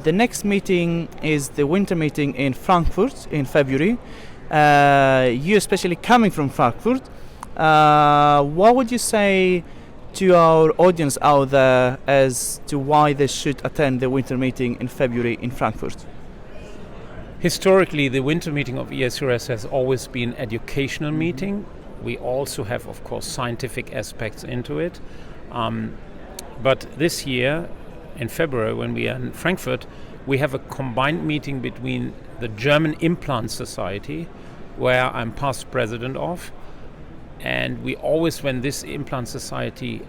The next meeting is the winter meeting in Frankfurt in February. You especially coming from Frankfurt, what would you say to our audience out there as to why they should attend the winter meeting in February in Frankfurt? Historically, the winter meeting of ESCRS has always been an educational meeting. We also have, of course, scientific aspects into it. But this year, in February, when we are in Frankfurt, we have a combined meeting between the German Implant Society, where I'm past president of, and we always, when this implant society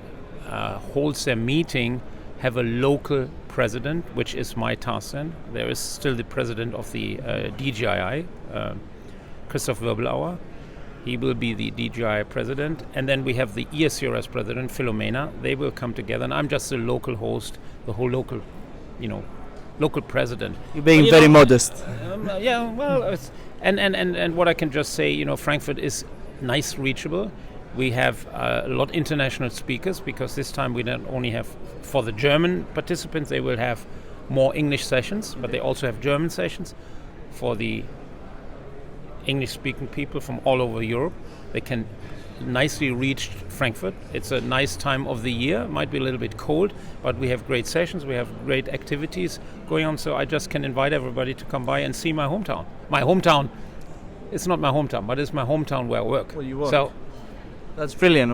holds their meeting, have a local president, which is my task then. There is still the president of the DGI, Christoph Wirbelauer. He will be the DGI president. And then we have the ESCRS president, Philomena. They will come together. And I'm just the local host, the whole local, local president. You're being very modest. And what I can just say, Frankfurt is nice, reachable. We have a lot of international speakers, because this time we don't only have, for the German participants, they will have more English sessions, but they also have German sessions. For the English-speaking people from all over Europe, they can nicely reach Frankfurt. It's a nice time of the year. Might be a little bit cold, but we have great sessions. We have great activities going on. So I just can invite everybody to come by and see my hometown. My hometown, it's not my hometown, but it's my hometown where I work. Well, you work. So that's brilliant.